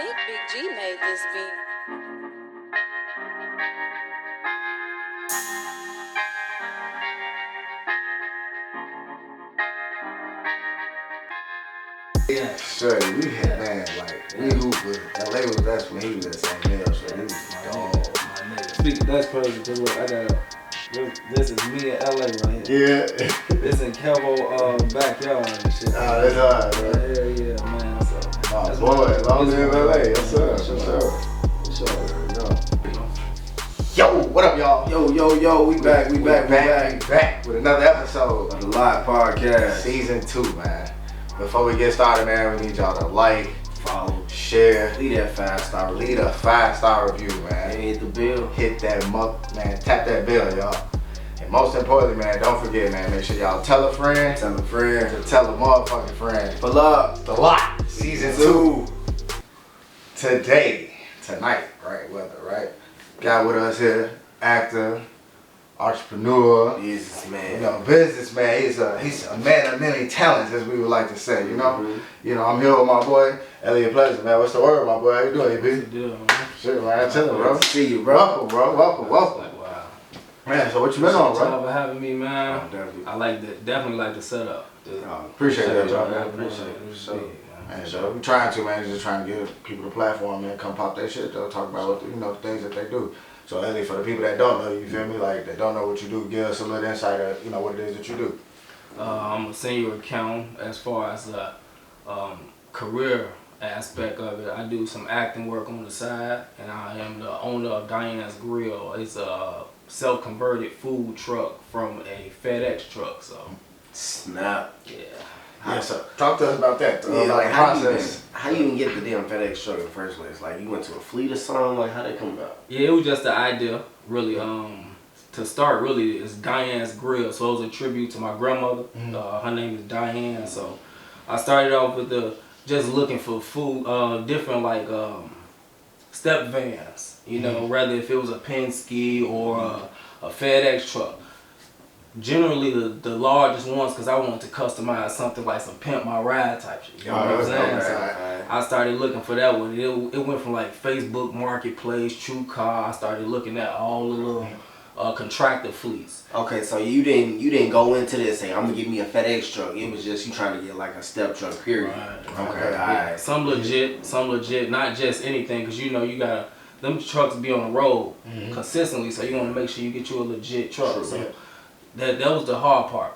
think Big G made this beat. Yeah, sure, we hit man, like, we hoop with LA was that's when he was at St. Mills, so he was dog. My nigga. Speaking, that's crazy, because look, I got this is me in LA right here. Yeah. This in Kelvo backyard and shit. Oh, that's hard, man. Yeah, man. So, Oh, boy, as long as in LA, yes sir, for sure. Yo, what up, y'all? Yo, we back with another episode of the Live Podcast. Season 2, man. Before we get started, man, we need y'all to like, Follow, share, leave that 5-star review. leave a 5-star review, man. And hit the bell. Hit that man, tap that bell, y'all. And most importantly, man, don't forget, man, make sure y'all tell a friend, Tell a friend. to tell a motherfucking friend. Pull up. The Lot, Season 2. Tonight, right? Got with us here, actor, entrepreneur, businessman. He's a man of many talents, as we would like to say. You know, I'm here with my boy Elliot. Pleasure, man. What's the word, my boy? How you doing, Good deal, man. Shit, man. Chilling, bro. Good to see you, bro. Welcome, bro. Welcome. Like, wow. Man, so what you been on, Thank you bro? for having me, man. Definitely. Definitely like the setup. Appreciate that, y'all. bro. I appreciate it. So, man, so we trying to, man, just trying to give people the platform, man. Come pop their shit, though. Talk about what the things that they do. So, Ellie, for the people that don't know you, feel me? Like, they don't know what you do, give us a little insight of, what it is that you do. I'm a senior accountant. As far as the career aspect of it, I do some acting work on the side, and I am the owner of DianesGrill. It's a self-converted food truck from a FedEx truck. So, snap. yeah. Yeah, so talk to us about that. Yeah, like process. how you even get the damn FedEx truck in the first place? Like, you went to a fleet or something? Like, how'd that come about? Yeah, it was just the idea, really. To start, really, is DianesGrill. So it was a tribute to my grandmother. Her name is Diane. So I started off with just looking for food, different like step vans. Rather if it was a Penske or a FedEx truck. Generally the largest ones, because I wanted to customize something like some Pimp My Ride type shit. You know what I'm saying? Okay. So I started looking for that one. It went from like Facebook Marketplace, TrueCar. I started looking at all the little contractor fleets. Okay, so you didn't go into this saying, I'm gonna get me a FedEx truck. It was just you trying to get like a step truck, period. Right. Okay, alright. Some legit, not just anything, because you gotta, them trucks be on the road consistently, so you want to make sure you get you a legit truck. True, So yeah. that was the hard part.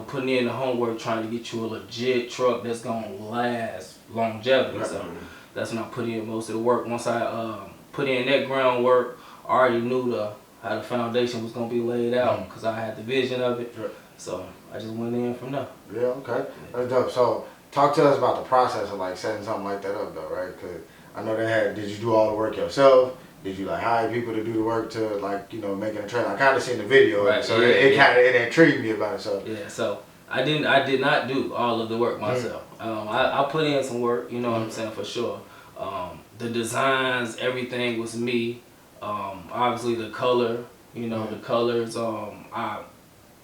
Putting in the homework, trying to get you a legit truck that's gonna last longevity. Right. So that's when I put in most of the work. Once I put in that groundwork, I already knew how the foundation was gonna be laid out, because I had the vision of it. Sure. So I just went in from there. Yeah, okay. That's dope. So talk to us about the process of like setting something like that up, though, right? Because I know did you do all the work yourself? Did you like hire people to do the work to making a trailer? I kind of seen the video, Right, so yeah, it intrigued me about it. So yeah, so I did not do all of the work myself. I put in some work, what I'm saying, for sure. The designs, everything was me. Obviously the color, the colors. I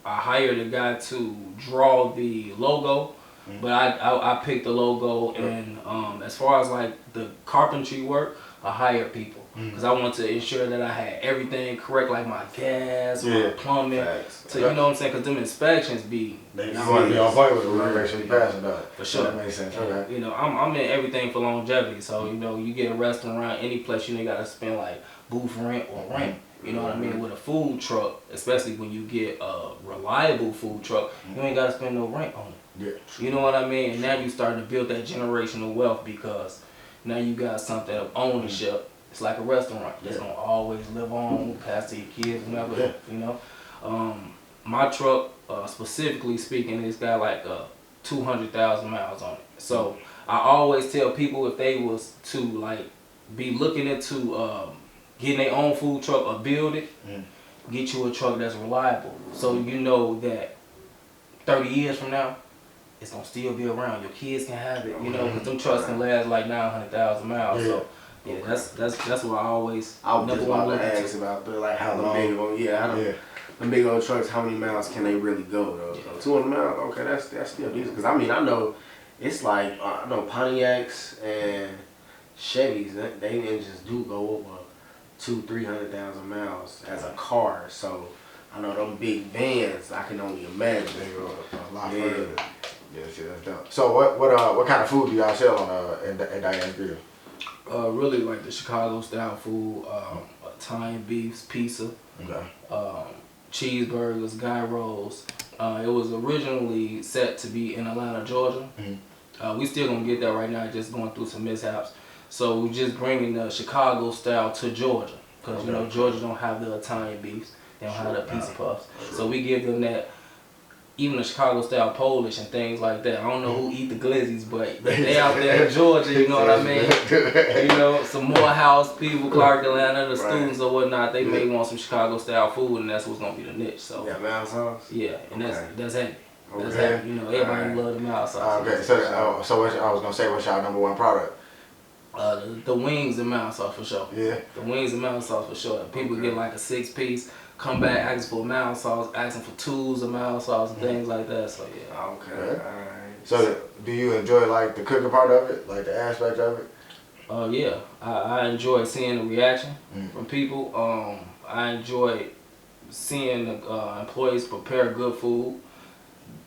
hired a guy to draw the logo, but I picked the logo, and as far as like the carpentry work, I hired people because I wanted to ensure that I had everything correct, like my gas, my plumbing. So you know what I'm saying, because them inspections you want to be on point with it, make sure you pass it up. For sure. That makes sense. Okay. I'm in everything for longevity. So you get a restaurant, any place, you gotta spend like booth rent or rent. You know what I mean? With a food truck, especially when you get a reliable food truck, you ain't gotta spend no rent on it. Yeah. You know what I mean? And now you starting to build that generational wealth, because now you got something of ownership. It's like a restaurant that's gonna always live on, pass to your kids, whenever. My truck, specifically speaking, it's got like 200,000 miles on it. So I always tell people, if they was to like be looking into getting their own food truck or build it, get you a truck that's reliable. So you know that 30 years from now, it's gonna still be around. Your kids can have it, because them trucks can last like 900,000 miles. So yeah, that's what I always. I was just about to ask about how the big old the big old trucks, how many miles can they really go though? So 200 miles, okay, that's still decent. Because I know it's like I know Pontiacs and Chevys, they engines do go over 200,000-300,000 miles as a car. So I know them big vans, I can only imagine. They go a lot further. Yeah, see, that's dope. So what kind of food do y'all sell on at DianesGrill? Really like the Chicago style food, Italian beefs, pizza, cheeseburgers, guy rolls. It was originally set to be in Atlanta, Georgia. We still gonna get that right now, just going through some mishaps. So we're just bringing the Chicago style to Georgia, because you know Georgia don't have the Italian beefs, they don't have the pizza puffs. So we give them that, even the Chicago style Polish and things like that. I don't know who eat the glizzies, but they out there in Georgia, you know what I mean? You know, some Morehouse people, Clark, Atlanta, the students or whatnot, they may want some Chicago style food, and that's what's gonna be the niche. So yeah, mild sauce. Yeah, and that's heavy. That's heavy. You know, everybody love the mild sauce. Okay, so what, I was gonna say, what's y'all #1 product? The wings and mild sauce for sure. Yeah. The wings and mild sauce for sure. People get like a 6-piece, come back asking for mild sauce, asking for 2s of mild sauce and things like that. So yeah. Okay. Alright. So do you enjoy like the cooking part of it, like the aspect of it? Yeah, I enjoy seeing the reaction from people. I enjoy seeing the employees prepare good food,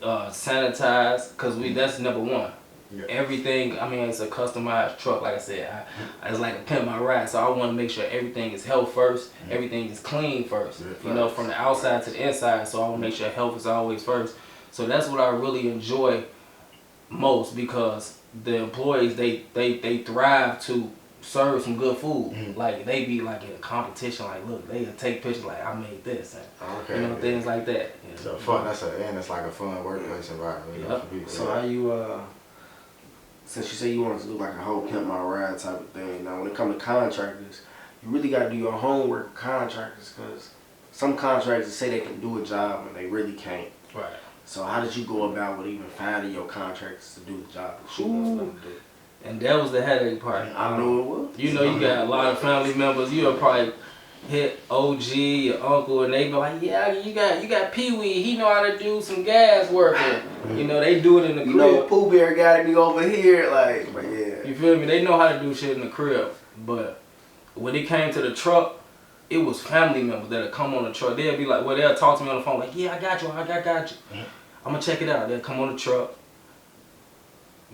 sanitize, cause that's #1. Yeah. Everything, I mean, it's a customized truck. Like I said, it's like a pimp my ride. So I want to make sure everything is health first, everything is clean first. You know, from the outside to the inside. So I want to make sure health is always first. So that's what I really enjoy most, because the employees they thrive to serve some good food. Like they be like in a competition. Like, look, they take pictures like I made this, and you know, things like that. Yeah. So fun. And it's like a fun workplace environment. You know, for people. So how you since you say you want to do like a whole pimp my ride type of thing, now when it comes to contractors, you really got to do your homework with contractors, because some contractors say they can do a job and they really can't. Right. So how did you go about with even finding your contractors to do the job that you want them to do? And that was the headache part. I know it was. You know, you got a lot of family members. You'll probably hit OG, your uncle, and they be like, yeah, you got Pee Wee. He know how to do some gas work. You know, they do it in the crib. You know, Pooh Bear got to be over here, like, but yeah. You feel me? They know how to do shit in the crib. But when it came to the truck, it was family members that'll come on the truck. They'll be like, well, they'll talk to me on the phone like, yeah, I got you. I'm gonna check it out. They'll come on the truck,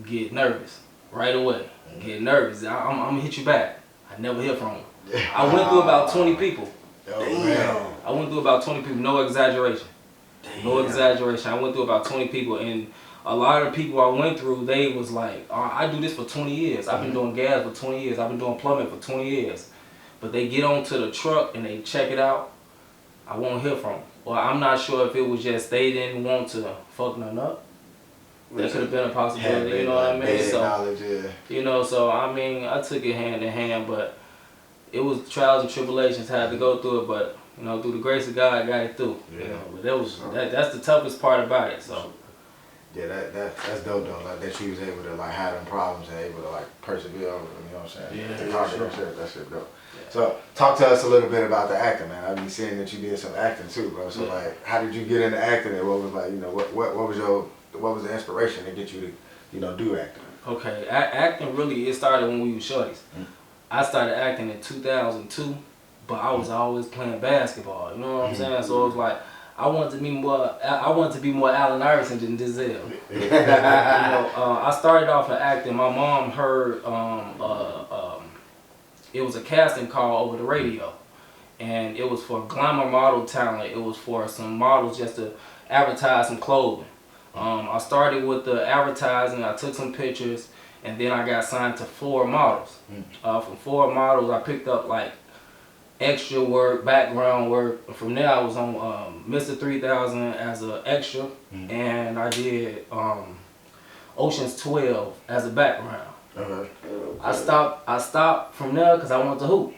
get nervous right away. Get nervous. I'm gonna hit you back. I never hear from them. I went through about 20 people. Damn. I went through about 20 people, no exaggeration. No exaggeration. I went through about 20 people, and a lot of people I went through, they was like, oh, I do this for 20 years. I've been doing gas for 20 years. I've been doing plumbing for 20 years. But they get onto the truck and they check it out, I won't hear from them. Well, I'm not sure if it was just they didn't want to fuck nothing up. That could have been a possibility, you know what I mean? So, you know, so I mean, I took it hand in hand, but it was trials and tribulations, had to go through it, but you know, through the grace of God, I got it through. Yeah. You know, but that's the toughest part about it. So. Yeah, that's dope though. Like that you was able to like have them problems and able to like persevere over them. You know what I'm saying? Yeah, sure. That shit dope. Yeah. So talk to us a little bit about the acting, man. I've been seeing that you did some acting too, bro. So like, how did you get into acting? And what was like, you know, what was the inspiration to get you to, you know, do acting? Okay, acting really, it started when we were shorties. I started acting in 2002, but I was always playing basketball. You know what I'm saying? So it was like, I wanted to be more Allen Iverson than Denzel. You know, I started off in acting. My mom heard it was a casting call over the radio, and it was for glamour model talent. It was for some models just to advertise some clothing. I started with the advertising. I took some pictures, and then I got signed to 4 models. From 4 models, I picked up like extra work, background work. From there, I was on Mr. 3000 as an extra, and I did Ocean's 12 as a background. I stopped from there because I wanted to hoop.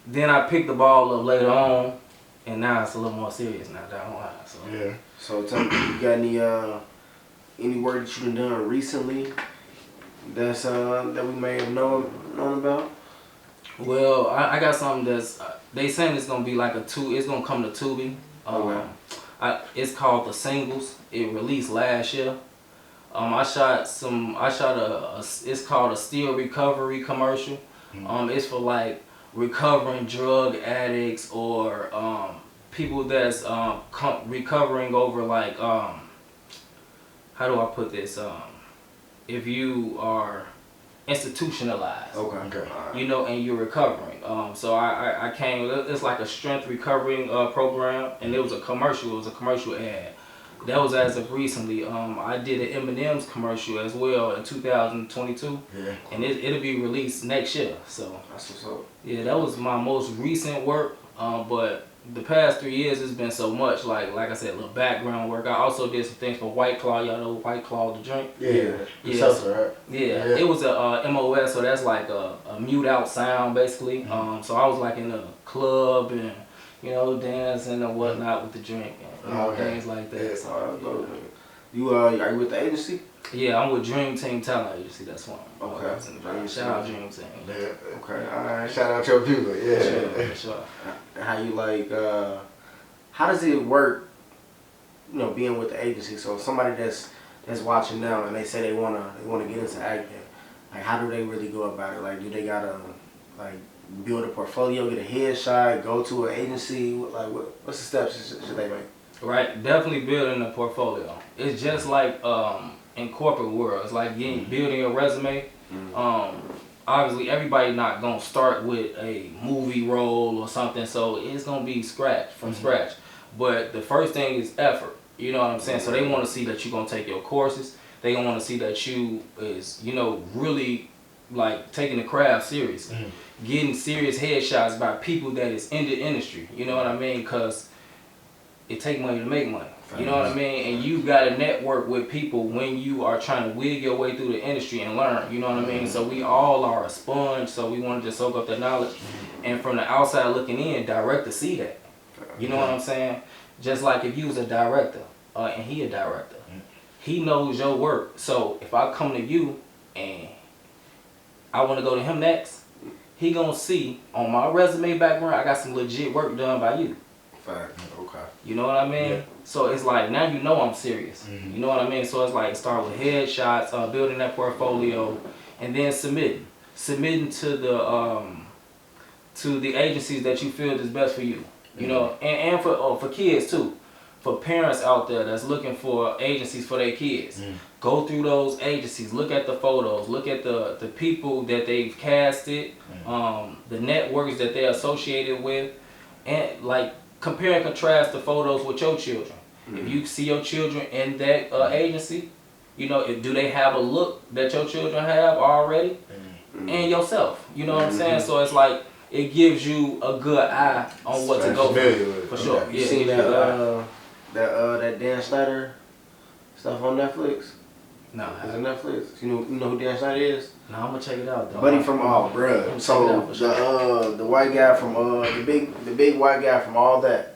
Then I picked the ball up later on, and now it's a little more serious now down the line. So. Yeah. So tell me, you got any work that you done recently that's that we may have known about? Well, I got something that's they saying it's gonna be like it's gonna come to Tubi. It's called The Singles. It released last year. I shot it's called a steel recovery commercial. It's for like recovering drug addicts or people that's recovering over like how do I put this? If you are institutionalized, Okay. you know, and you're recovering. So I came. It's like a strength recovering program, and it was a commercial. It was a commercial ad. That was as of recently. I did an M&M's commercial as well in 2022, and it'll be released next year. So That's what's up. yeah, that was my most recent work. But the past 3 years, it's been so much. Like I said, a little background work. I also did some things for White Claw. Y'all know White Claw, the drink. Yeah. Right? Yeah. It was a MOS, so that's like a mute out sound basically. So I was like in a club and you know dancing and whatnot with the drink and things like that. So, You are you with the agency? yeah, I'm with Dream Team Talent Agency. That's one. Okay. Shout out Dream Team. Yeah. Okay, alright. Shout out your people. Yeah. Sure. How you like? How does it work? You know, being with the agency. So somebody that's watching now and they say they wanna get into acting. Like, how do they really go about it? Like, do they gotta like build a portfolio, get a headshot, go to an agency? Like, what's the steps should they make? Right, definitely building a portfolio. It's just like in corporate world, it's like building a resume. Obviously, everybody not gonna start with a movie role or something, so it's gonna be from scratch. But the first thing is effort. You know what I'm saying? So they want to see that you're gonna take your courses. They gonna want to see that you is really like taking the craft serious, getting serious headshots by people that is in the industry. You know what I mean? Because it take money to make money. You know what I mean? And you got to network with people when you are trying to wig your way through the industry and learn. You know what I mean? So we all are a sponge, so we want to just soak up that knowledge. And from the outside looking in, director see that. You know what I'm saying? Just like if you was a director, and he a director, he knows your work. So if I come to you and I want to go to him next, he gonna see on my resume background, I got some legit work done by you. Fact. Okay. You know what I mean? Yeah. So it's like now you know I'm serious. You know what I mean? So it's like start with headshots, building that portfolio, and then submitting to the agencies that you feel is best for you. You know, and for kids too, for parents out there that's looking for agencies for their kids. Go through those agencies, look at the photos, look at the people that they've casted, the networks that they're associated with, and like. Compare and contrast the photos with your children. If you see your children in that agency, you know, do they have a look that your children have already? And yourself, you know what I'm saying? So it's like, it gives you a good eye on what to go for sure. You seen that Dan Snyder stuff on Netflix? No. Is it Netflix? You know who Dan Snyder is? No, I'm gonna check it out though. Buddy from bruh. So the white guy from the big white guy from All That.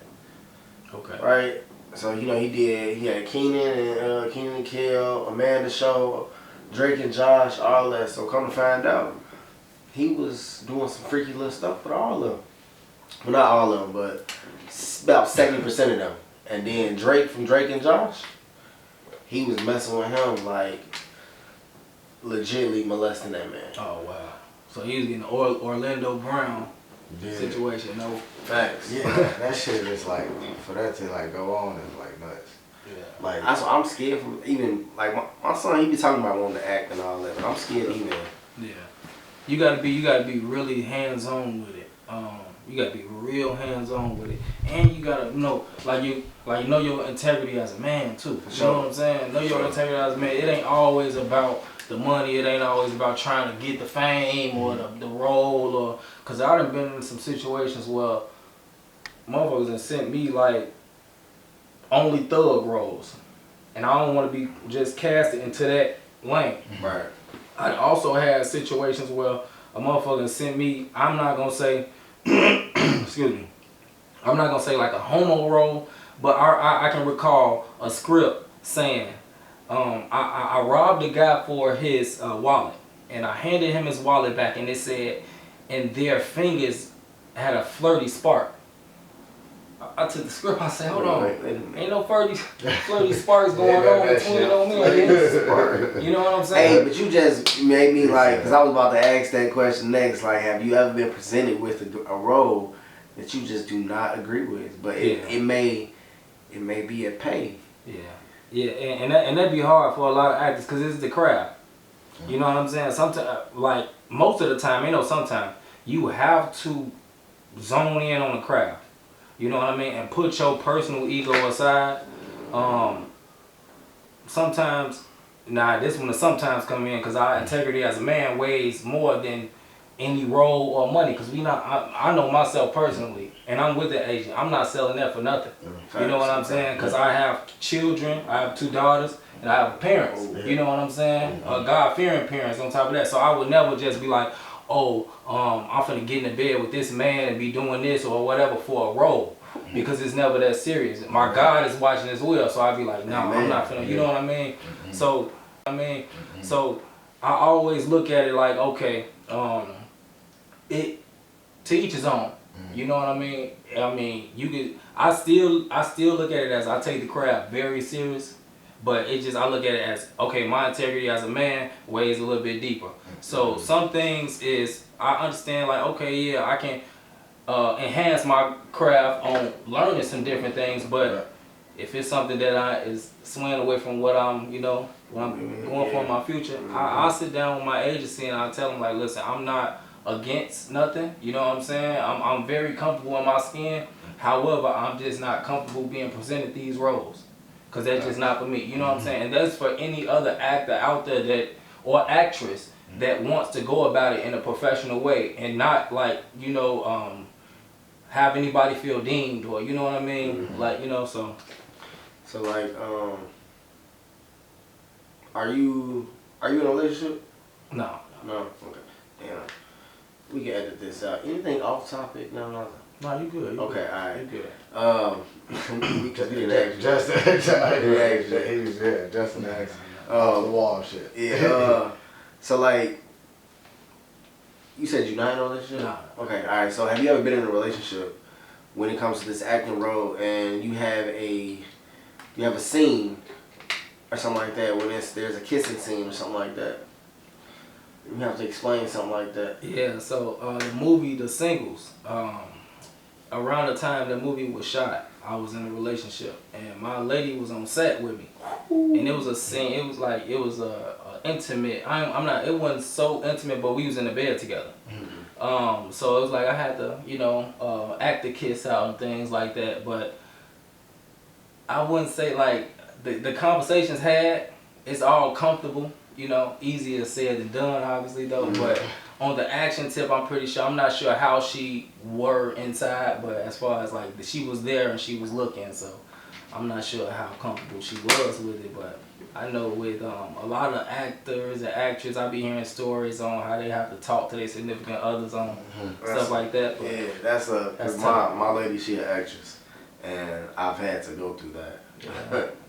Okay. Right? So he had Keenan and Kel, Amanda Show, Drake and Josh, all that. So come to find out, he was doing some freaky little stuff with all of them. Well, not all of them, but about 70% of them. And then Drake from Drake and Josh, he was messing with him like legitly molesting that man. Oh wow! So he was getting Orlando Brown situation. No facts. Yeah, that shit is like for that to like go on is like nuts. Yeah. Like I'm scared from even like my son. He be talking about wanting to act and all that, but I'm scared even. Yeah. You gotta be really hands on with it. You gotta be real hands on with it, and you gotta know you know your integrity as a man too. You know what I'm saying? Know your integrity as a man. It ain't always about the money. It ain't always about trying to get the fame or the role or. Cause I done been in some situations where motherfuckers have sent me like only thug roles, and I don't want to be just casted into that lane. Right. I also had situations where a motherfucker sent me. I'm not gonna say. Excuse me. I'm not gonna say like a homo role, but I can recall a script saying, I robbed a guy for his wallet, and I handed him his wallet back, and it said, and their fingers had a flirty spark. I took the script. I said, hold on, ain't no flirty sparks going on between on me. You know what I'm saying? Hey, but you just made me like, because I was about to ask that question next. Like, have you ever been presented with a role that you just do not agree with, but it may be a pay? Yeah, and that'd be hard for a lot of actors because it's the craft. You know what I'm saying? Sometimes, like most of the time, sometimes you have to zone in on the craft. You know what I mean? And put your personal ego aside. Sometimes, this one sometimes come in because our integrity as a man weighs more than any role or money. Because I know myself personally, and I'm with the agent. I'm not selling that for nothing. You know what I'm saying? Because I have children. I have 2 daughters. And I have parents. You know what I'm saying? God-fearing parents on top of that. So I would never just be like, I'm finna get in the bed with this man and be doing this or whatever for a role, because it's never that serious. My God is watching as well, so I'd be like, no, I'm not finna. You know what I mean? So so I always look at it like, okay, it to each his own. You know what I mean? I mean, I still look at it as I take the craft very serious. But I look at it as, okay, my integrity as a man weighs a little bit deeper. So some things I understand, like, okay, yeah, I can enhance my craft on learning some different things, but if it's something that is swaying away from what I'm going for in my future, I'll sit down with my agency and I'll tell them, like, listen, I'm not against nothing, you know what I'm saying? I'm very comfortable in my skin. However, I'm just not comfortable being presented these roles. Because that's just not for me. You know what I'm saying? And that's for any other actor out there or actress that wants to go about it in a professional way and not like, have anybody feel deemed or, you know what I mean? Like, so. So like, are you in a relationship? No. No? Okay. Damn. We can edit this out. Anything off topic? No, nothing. No, you good. Okay, alright. You good. Justin asked. The wall shit. Yeah. So like, you said you're not in a relationship? No. Okay, alright. So have you ever been in a relationship when it comes to this acting role and you have a scene or something like that when there's a kissing scene or something like that? You have to explain something like that. Yeah, so the movie The Singles, around the time the movie was shot, I was in a relationship, and my lady was on set with me, and it was a scene. It was like intimate. It wasn't so intimate, but we was in the bed together. So it was like I had to, act the kiss out and things like that. But I wouldn't say like the conversations had. It's all comfortable, easier said than done, obviously though. But on the action tip, I'm not sure how she were inside, but as far as like she was there and she was looking, so I'm not sure how comfortable she was with it. But I know with a lot of actors and actresses, I be hearing stories on how they have to talk to their significant others on stuff like that. But yeah, that's my lady. She an actress, and I've had to go through that.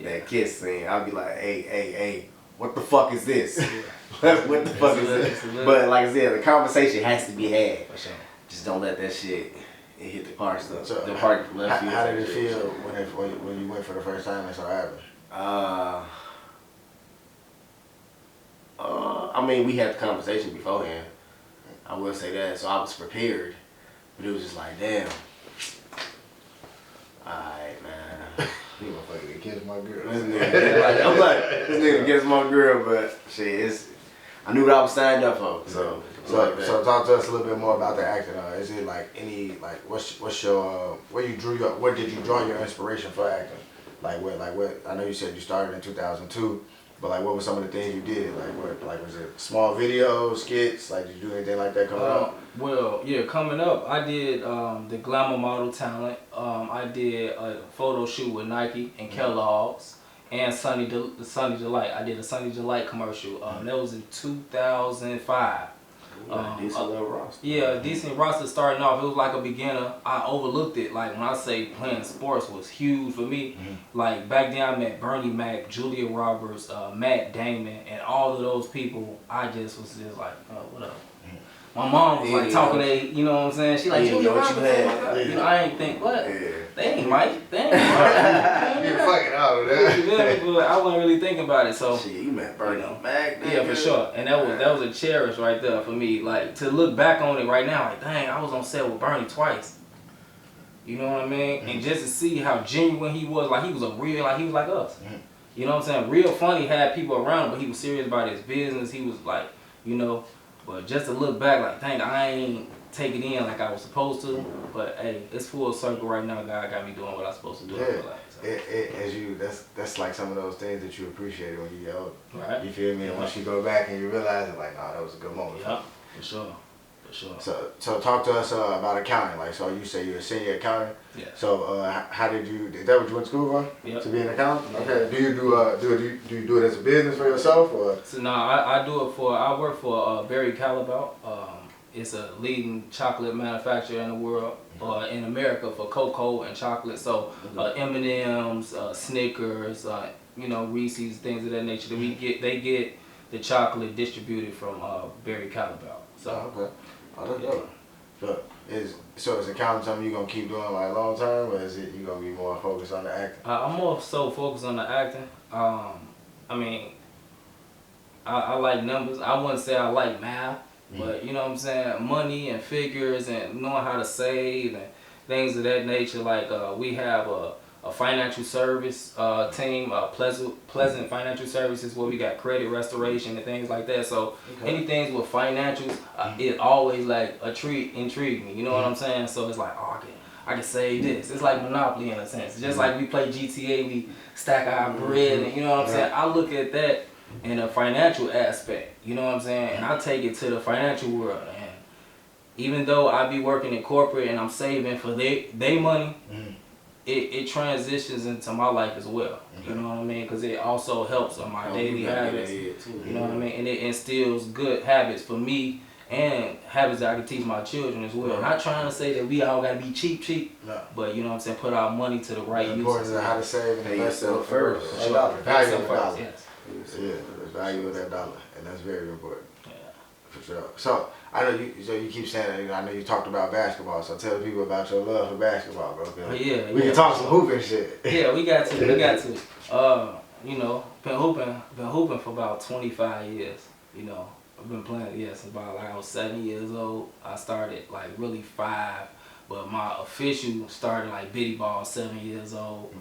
That kiss scene. I'll be like, hey, what the fuck is this? What the fuck is this? But like I said, the conversation has to be had. For sure. Just don't let that shit hit the car stuff. So, the part left field. How did it feel when you went for the first time and saw happening? I mean, we had the conversation beforehand. I will say that, so I was prepared. But it was just like, damn. Alright, man. He motherfucker kiss my girl. I'm like, this nigga gets my girl, but shit, I knew what I was signed up for. So talk to us a little bit more about the acting. Is it like what's your where did you draw your inspiration for acting? Like what I know you said you started in 2002, but like what were some of the things you did? Like was it small videos, skits? Like did you do anything like that coming up? Well, yeah, coming up, I did the Glamour Model Talent. I did a photo shoot with Nike and Kellogg's and Sunny Delight. I did a Sunny Delight commercial. That was in 2005. Decent little roster. Yeah, decent roster starting off. It was like a beginner. I overlooked it. Like when I say playing sports was huge for me. Like back then I met Bernie Mac, Julia Roberts, Matt Damon, and all of those people. I just was just like, what up? My mom was like talking to, you know what I'm saying? She like, Junior, what you had. you know, I ain't think, what? Yeah. They ain't Mike. They ain't Mike. You fucking out of there. But I wasn't really thinking about it, so. Shit, you met Bernie back then. Yeah, for sure. And that was a cherish right there for me. Like, to look back on it right now, like, dang, I was on set with Bernie twice. You know what I mean? And just to see how genuine he was, like, he was a real, like, he was like us. You know what I'm saying? Real funny, had people around him, but he was serious about his business. He was like, you know, but just to look back, like, dang, I ain't take it in like I was supposed to. But hey, it's full circle right now. God got me doing what I'm supposed to do. Yeah. So. That's like some of those things that you appreciate when you get older. Right. You feel me? And once you go back and you realize it, like, nah, that was a good moment. Yeah, for sure. For sure. So talk to us about accounting. Like, so you say you're a senior accountant. Yeah. So how did you? Is that what you went to school for? Yep. To be an accountant? Yeah. Okay. Do you do it as a business for yourself or? So no, I do it for. I work for Berry Calabout. It's a leading chocolate manufacturer in the world, in America, for cocoa and chocolate. So M&M's, Snickers, you know, Reese's, things of that nature. That they get the chocolate distributed from Berry Calabout. So Okay. Oh, that's dope. So is accounting something you're gonna keep doing like long term, or is it you gonna be more focused on the acting? I'm more so focused on the acting. I mean, I like numbers. I wouldn't say I like math, but you know what I'm saying? Money and figures and knowing how to save and things of that nature. Like we have a financial service team, Pleasant Financial Services, where we got credit restoration and things like that. So anything with financials, it always like intrigue me. You know what I'm saying? So it's like, oh, I can save this. It's like Monopoly in a sense. Just like we play GTA, we stack our bread, and you know what I'm saying? I look at that in a financial aspect. You know what I'm saying? And I take it to the financial world. And even though I be working in corporate and I'm saving for they money, it transitions into my life as well. You know what I mean? Because it also helps on my daily habits. You know what I mean? And it instills good habits for me and habits that I can teach my children as well. Not trying to say that we all gotta be cheap, but you know what I'm saying? Put our money to the right use. Important is how to save and invest yourself first. For sure. Value of the dollar. Yes. Yeah, the value of that dollar, and that's very important. Yeah. For sure. So I know you. So you keep saying that. I know you talked about basketball. So tell the people about your love for basketball, bro. We can talk some hooping shit. Yeah, we got to. You know, been hooping for about 25 years. You know, I've been playing since about like I was 7 years old. I started like really 5, but my official started like bitty ball 7 years old,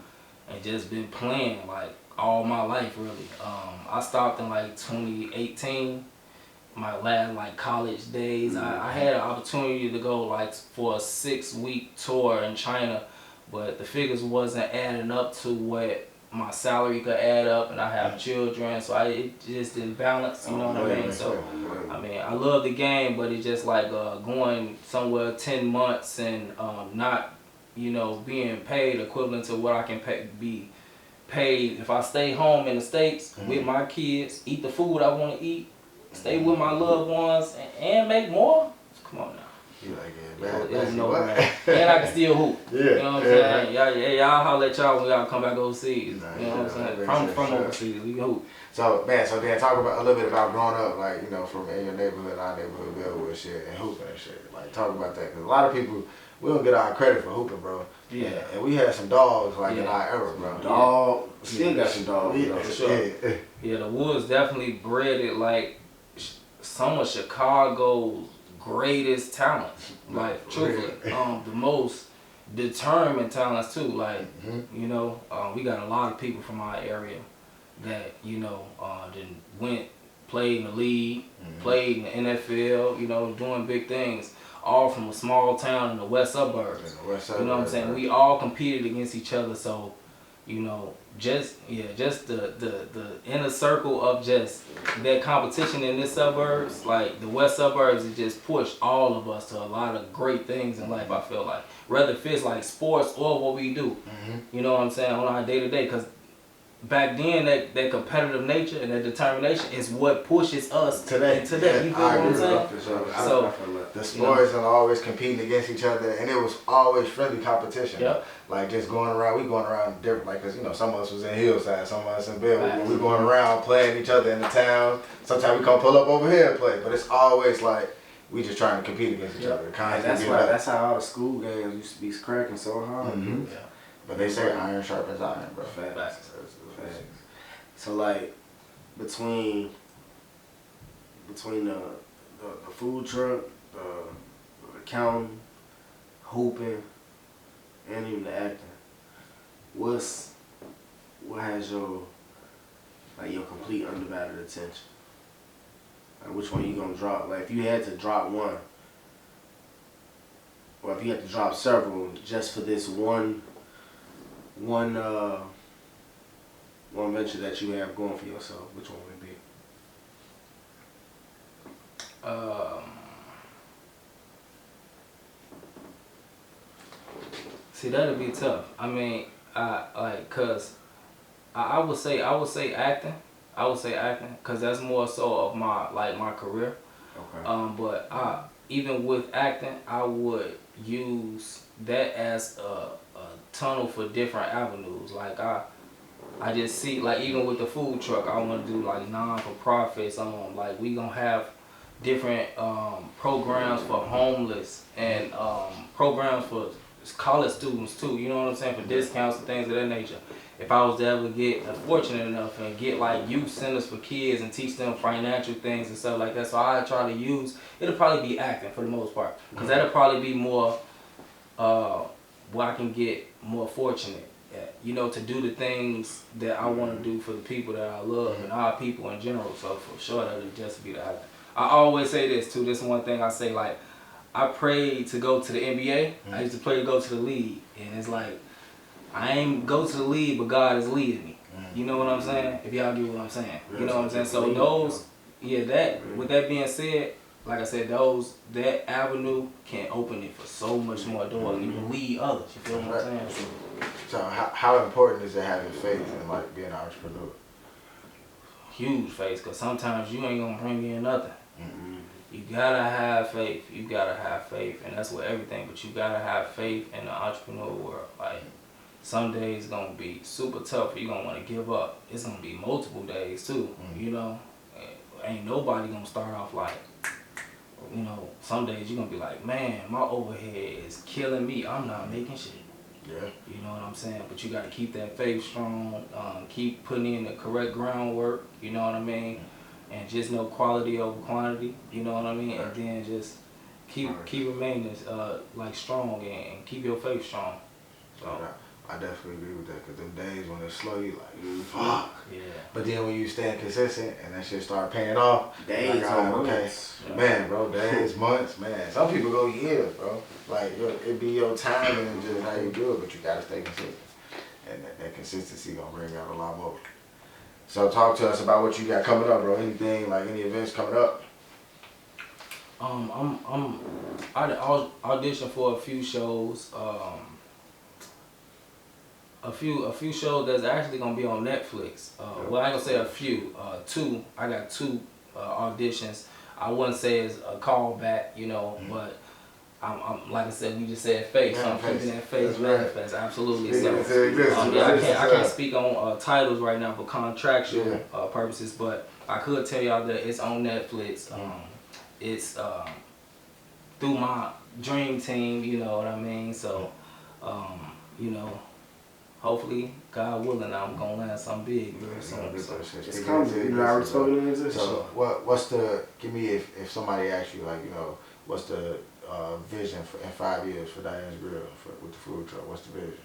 and just been playing like all my life really. I stopped in like 2018. My last like college days. I had an opportunity to go like for a 6-week tour in China, but the figures wasn't adding up to what my salary could add up, and I have children, so it just didn't balance. You know what I mean? So I mean, I love the game, but it's just like going somewhere 10 months and not, you know, being paid equivalent to what I can be paid if I stay home in the States with my kids, eat the food I want to eat, stay with my loved ones, and make more. Come on now. You like There's no way. And I can still hoop. You know what I'm saying? Y'all holler at y'all when y'all come back overseas. You know what I'm saying? From overseas, we can hoop. So Dan, talk about a little bit about growing up, like, you know, from in your neighborhood, our neighborhood, Bellwood shit, and hooping and shit. Like, talk about that, because a lot of people, we don't get our credit for hooping, bro. Yeah. And we had some dogs like in our era, bro. Dog, still got some dogs. For sure. Yeah, the Woods definitely bred it like some of Chicago's greatest talents. Like, truthfully, the most determined talents too. Like, you know, we got a lot of people from our area that, you know, then played in the league, played in the NFL, you know, doing big things. All from a small town in the west suburbs. You know what I'm saying? Right. We all competed against each other, so, you know, just the inner circle of just that competition in the suburbs, like the west suburbs, it just pushed all of us to a lot of great things in life, I feel like. Whether it fits like sports or what we do. You know what I'm saying, on our day-to-day, because back then, that competitive nature and that determination is what pushes us today. You feel what I'm saying? So the sports are always competing against each other, and it was always friendly competition. Yep. Like just going around different, like, cause you know some of us was in Hillside, some of us in Bellwood, but we going around playing each other in the town. Sometimes we come pull up over here and play, but it's always like We just trying to compete against each other. That's how all the school games used to be cracking so hard. Mm-hmm. Yeah. But they say iron sharpens iron, bro. Facts. So like between the food truck, the accounting, hooping, and even the acting, what has your complete undivided attention? Like which one you gonna drop? Like if you had to drop one, or if you had to drop several just for this one venture that you have going for yourself, which one would it be? See, that'd be tough. I mean, cause I would say acting. I would say acting, cause that's more so of my career. Okay. But even with acting, I would use that as a tunnel for different avenues. Like I just see, like even with the food truck, I want to do like non-for-profits. Like we gonna have different programs for homeless and programs for college students too. You know what I'm saying? For discounts and things of that nature. If I was to ever get fortunate enough and get like youth centers for kids and teach them financial things and stuff like that, so I try to use, it'll probably be acting for the most part, because that'll probably be more where I can get more fortunate at, you know, to do the things that I want to do for the people that I love and our people in general. So for sure that'll just be the acting. I always say this too, this is one thing I say, like I prayed to go to the NBA. I used to pray to go to the league, and it's like I ain't go to the league, but God is leading me. You know what I'm saying? If y'all get what I'm saying. You know what I'm saying? So those, with that being said, like I said, that avenue can open it for so much more doors. You can lead others. You feel what I'm saying? So how important is it having faith in like being an entrepreneur? Huge faith, because sometimes you ain't gonna bring in nothing. You gotta have faith. You gotta have faith, and that's with everything. But you gotta have faith in the entrepreneur world. Like some days gonna be super tough. You're gonna want to give up. It's gonna be multiple days too. You know, ain't nobody gonna start off like, you know, some days you're gonna be like, man, my overhead is killing me. I'm not making shit. Yeah. You know what I'm saying? But you gotta keep that faith strong. Keep putting in the correct groundwork. You know what I mean? And just know quality over quantity. You know what I mean? And then just keep remaining like strong and keep your faith strong. So. I definitely agree with that, because them days when it's slow, you like, fuck. Yeah. But then when you stay consistent and that shit start paying off, days, like, okay, man, bro, days, months, man. Some people go years, bro. Like it be your time and just how you do it, but you gotta stay consistent, and that consistency gonna bring out a lot more. So talk to us about what you got coming up, bro. Anything like any events coming up? I auditioned for a few shows. A few shows that's actually gonna be on Netflix. Well, I ain't gonna say a few. Two. I got two auditions. I wouldn't say it's a callback, you know, but I'm like I said, we just said face. So I'm keeping that face manifest. Absolutely. So I can't speak on titles right now for contractual purposes, but I could tell y'all that it's on Netflix. It's through my dream team. You know what I mean? So, you know. Hopefully, God willing, I'm gonna land something big very soon. It's coming. You already spoken in existence. So what's the, give me, if somebody asks you, like, you know, what's the vision for in 5 years for DianesGrill with the food truck? What's the vision?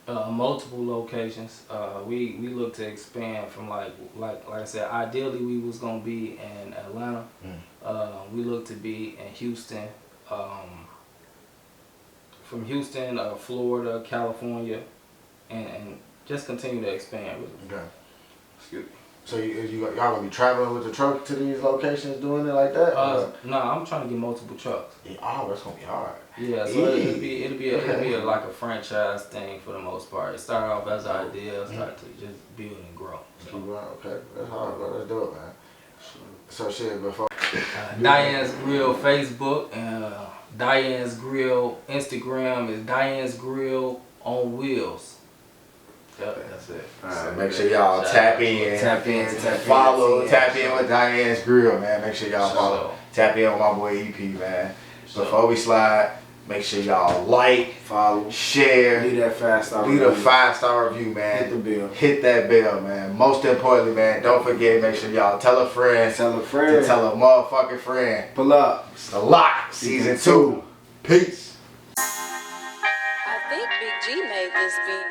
Multiple locations. We look to expand from like I said, ideally we was gonna be in Atlanta. We look to be in Houston. From Houston, Florida, California. And just continue to expand with it. Okay. Excuse me. So y'all gonna be traveling with the truck to these locations, doing it like that? No, I'm trying to get multiple trucks. Yeah, oh, that's gonna be hard. Yeah, so it'll be like a franchise thing for the most part. It started off as an idea, start to just build and grow. So. Okay, that's hard, bro. Let's do it, man. So shit, before. DianesGrill Facebook and DianesGrill Instagram is DianesGrill on Wheels. Yep, that's it. Alright, make sure y'all tap in, follow, tap in with DianesGrill, man. Make sure y'all follow. Tap in with my boy EP, man. Before we slide, make sure y'all like, follow, share, leave that 5-star leave review. a 5-star review, man. Hit the bell. Hit that bell, man. Most importantly, man, don't forget, make sure y'all tell a friend. Tell a friend. To tell a motherfucking friend. Pull up. It's The Lock, Season 2. Peace. I think Big G made this beat.